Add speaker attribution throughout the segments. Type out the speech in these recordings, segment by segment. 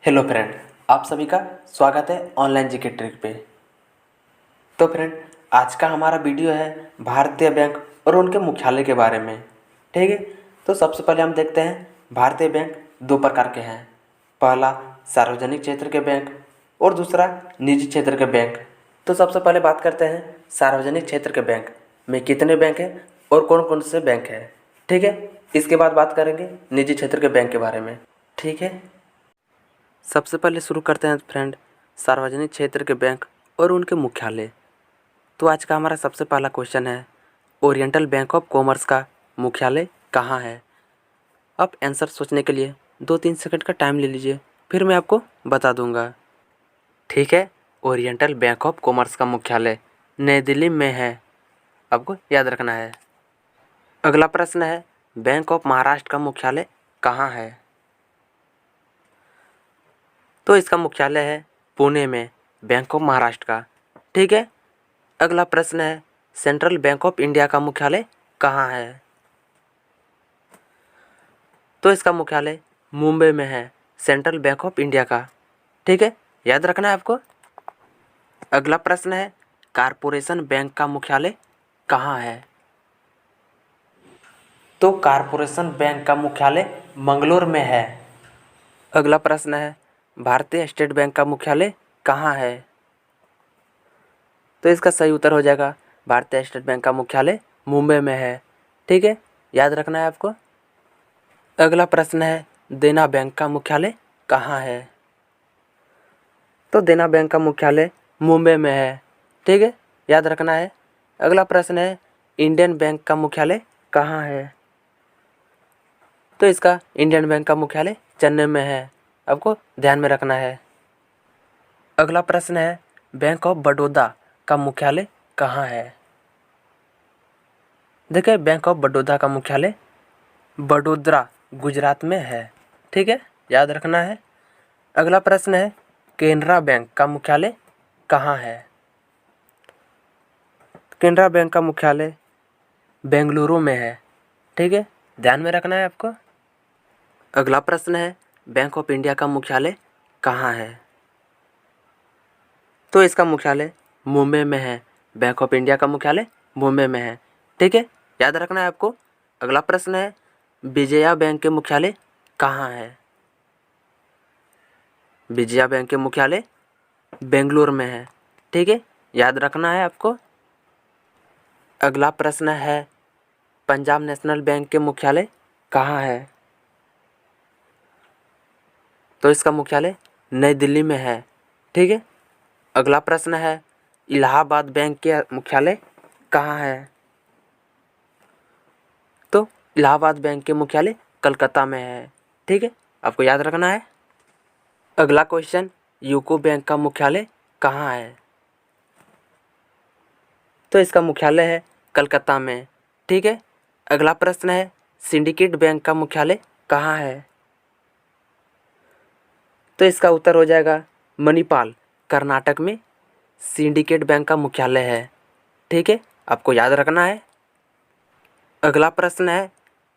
Speaker 1: Hello friend, आप सभी का स्वागत है ऑनलाइन जीके ट्रिक पे। तो फ्रेंड, आज का हमारा वीडियो है भारतीय बैंक और उनके मुख्यालय के बारे में। ठीक है, तो सबसे पहले हम देखते हैं भारतीय बैंक दो प्रकार के हैं। पहला सार्वजनिक क्षेत्र के बैंक और दूसरा निजी क्षेत्र के बैंक। तो सबसे पहले बात करते हैं सार्वजनिक क्षेत्र के बैंक में कितने बैंक हैं और कौन कौन से बैंक हैं। ठीक है, इसके बाद बात करेंगे निजी क्षेत्र के बैंक के बारे में। ठीक है, सबसे पहले शुरू करते हैं फ्रेंड सार्वजनिक क्षेत्र के बैंक और उनके मुख्यालय। तो आज का हमारा सबसे पहला क्वेश्चन है, ओरिएंटल बैंक ऑफ कॉमर्स का मुख्यालय कहाँ है। आप आंसर सोचने के लिए 2-3 सेकंड का टाइम ले लीजिए, फिर मैं आपको बता दूंगा। ठीक है, ओरिएंटल बैंक ऑफ कॉमर्स का मुख्यालय नई दिल्ली में है, आपको याद रखना है। अगला प्रश्न है, बैंक ऑफ महाराष्ट्र का मुख्यालय कहाँ है। तो इसका मुख्यालय है पुणे में, बैंक ऑफ महाराष्ट्र का। ठीक है, अगला प्रश्न है, सेंट्रल बैंक ऑफ इंडिया का मुख्यालय कहाँ है। तो इसका मुख्यालय मुंबई में है, सेंट्रल बैंक ऑफ इंडिया का। ठीक है, याद रखना है आपको। अगला प्रश्न है, कारपोरेशन बैंक का मुख्यालय कहाँ है। तो कारपोरेशन बैंक का मुख्यालय मंगलोर में है। अगला प्रश्न है, भारतीय स्टेट बैंक का मुख्यालय कहाँ है। तो इसका सही उत्तर हो जाएगा भारतीय स्टेट बैंक का मुख्यालय मुंबई में है। ठीक है, याद रखना है आपको। अगला प्रश्न है, देना बैंक का मुख्यालय कहाँ है। तो देना बैंक का मुख्यालय मुंबई में है। ठीक है, याद रखना है। अगला प्रश्न है, इंडियन बैंक का मुख्यालय कहाँ है। तो इसका इंडियन बैंक का मुख्यालय चेन्नई में है, आपको ध्यान में रखना है। अगला प्रश्न है, बैंक ऑफ बड़ौदा का मुख्यालय कहाँ है। देखिए, बैंक ऑफ बड़ौदा का मुख्यालय बड़ोदरा गुजरात में है। ठीक है, याद रखना है। अगला प्रश्न है, केनरा बैंक का मुख्यालय कहाँ है। केनरा बैंक का मुख्यालय बेंगलुरु में है। ठीक है, ध्यान में रखना है आपको। अगला प्रश्न है, बैंक ऑफ इंडिया का मुख्यालय कहाँ है। तो इसका मुख्यालय मुंबई में है, बैंक ऑफ इंडिया का मुख्यालय मुंबई में है। ठीक है, याद रखना है आपको। अगला प्रश्न है, विजया बैंक के मुख्यालय कहाँ है। विजया बैंक के मुख्यालय बेंगलुरु में है। ठीक है, याद रखना है आपको। अगला प्रश्न है, पंजाब नेशनल बैंक के मुख्यालय कहाँ है। तो इसका मुख्यालय नई दिल्ली में है। ठीक है, अगला प्रश्न है, इलाहाबाद बैंक के मुख्यालय कहाँ है। तो इलाहाबाद बैंक के मुख्यालय कलकत्ता में है। ठीक है, आपको याद रखना है। अगला क्वेश्चन, यूको बैंक का मुख्यालय कहाँ है। तो इसका मुख्यालय है कलकत्ता में। ठीक है, अगला प्रश्न है, सिंडिकेट बैंक का मुख्यालय कहाँ है। तो इसका उत्तर हो जाएगा मणिपाल, कर्नाटक में सिंडिकेट बैंक का मुख्यालय है। ठीक है, आपको याद रखना है। अगला प्रश्न है,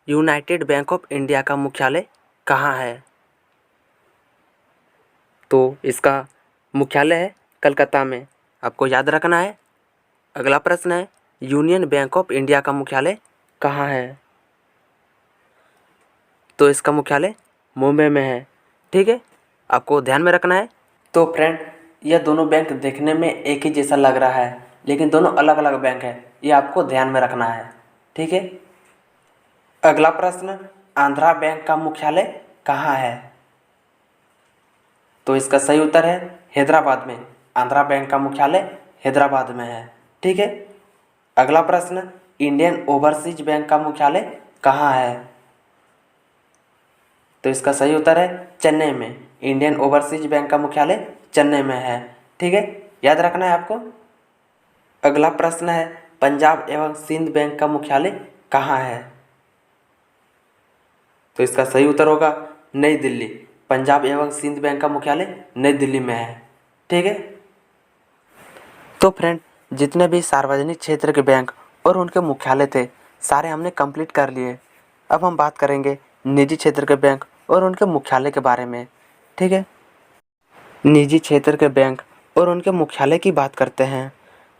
Speaker 1: यूनाइटेड बैंक ऑफ इंडिया का मुख्यालय कहाँ है। तो इसका मुख्यालय है कलकत्ता में, आपको याद रखना है। अगला प्रश्न है, यूनियन बैंक ऑफ इंडिया का मुख्यालय कहाँ है। तो इसका मुख्यालय मुंबई में है। ठीक है, आपको ध्यान में रखना है। तो फ्रेंड, यह दोनों बैंक देखने में एक ही जैसा लग रहा है, लेकिन दोनों अलग अलग बैंक है, ये आपको ध्यान में रखना है। ठीक है, अगला प्रश्न, आंध्रा बैंक का मुख्यालय कहाँ है। तो इसका सही उत्तर है हैदराबाद में। आंध्रा बैंक का मुख्यालय हैदराबाद में है। ठीक है, अगला प्रश्न, इंडियन ओवरसीज बैंक का मुख्यालय कहाँ है। तो इसका सही उत्तर है चेन्नई में। इंडियन ओवरसीज बैंक का मुख्यालय चेन्नई में है। ठीक है, याद रखना है आपको। अगला प्रश्न है, पंजाब एवं सिंध बैंक का मुख्यालय कहाँ है। तो इसका सही उत्तर होगा नई दिल्ली। पंजाब एवं सिंध बैंक का मुख्यालय नई दिल्ली में है। ठीक है, तो फ्रेंड, जितने भी सार्वजनिक क्षेत्र के बैंक और उनके मुख्यालय थे, सारे हमने कंप्लीट कर लिए। अब हम बात करेंगे निजी क्षेत्र के बैंक और उनके मुख्यालय के बारे में। ठीक है, निजी क्षेत्र के बैंक और उनके मुख्यालय की बात करते हैं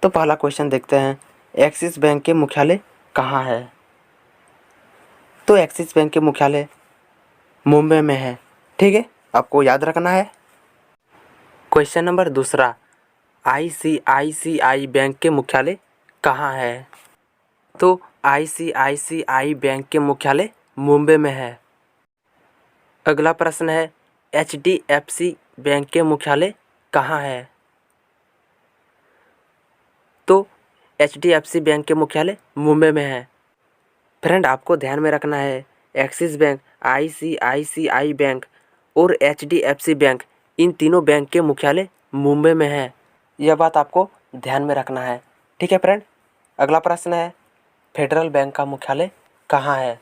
Speaker 1: तो पहला क्वेश्चन देखते हैं, एक्सिस बैंक के मुख्यालय कहाँ है? तो एक्सिस बैंक के मुख्यालय मुंबई में है। ठीक है, आपको याद रखना है। क्वेश्चन नंबर दूसरा, ICICI बैंक के मुख्यालय कहाँ है? तो ICICI बैंक के मुख्यालय मुंबई में है। अगला प्रश्न है, HDFC बैंक के मुख्यालय कहाँ है? तो HDFC बैंक के मुख्यालय मुंबई में है। फ्रेंड, आपको ध्यान में रखना है, एक्सिस बैंक, ICICI बैंक और HDFC बैंक, इन तीनों बैंक के मुख्यालय मुंबई में है। यह बात आपको ध्यान में रखना है। ठीक है फ्रेंड, अगला प्रश्न है, फेडरल बैंक का मुख्यालय कहाँ है?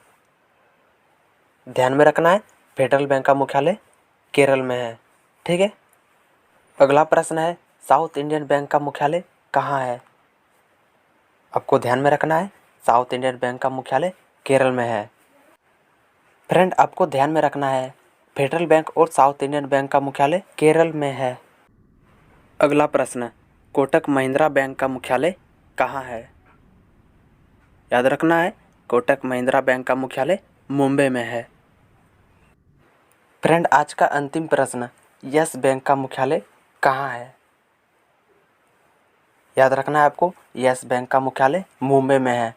Speaker 1: ध्यान में रखना है, फेडरल बैंक का मुख्यालय केरल में है। ठीक है, अगला प्रश्न है, साउथ इंडियन बैंक का मुख्यालय कहाँ है? आपको ध्यान में रखना है, साउथ इंडियन बैंक का मुख्यालय केरल में है। फ्रेंड, आपको ध्यान में रखना है, फेडरल बैंक और साउथ इंडियन बैंक का मुख्यालय केरल में है। अगला प्रश्न, कोटक महिंद्रा बैंक का मुख्यालय कहाँ है? याद रखना है, कोटक महिंद्रा बैंक का मुख्यालय मुंबई में है। फ्रेंड, आज का अंतिम प्रश्न, यस बैंक का मुख्यालय कहाँ है? याद रखना है आपको, यस बैंक का मुख्यालय मुंबई में है।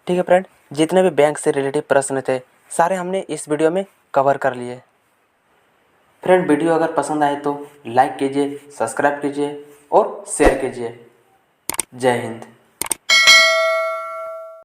Speaker 1: ठीक है फ्रेंड, जितने भी बैंक से रिलेटेड प्रश्न थे सारे हमने इस वीडियो में कवर कर लिए। फ्रेंड, वीडियो अगर पसंद आए तो लाइक कीजिए, सब्सक्राइब कीजिए और शेयर कीजिए। जय हिंद।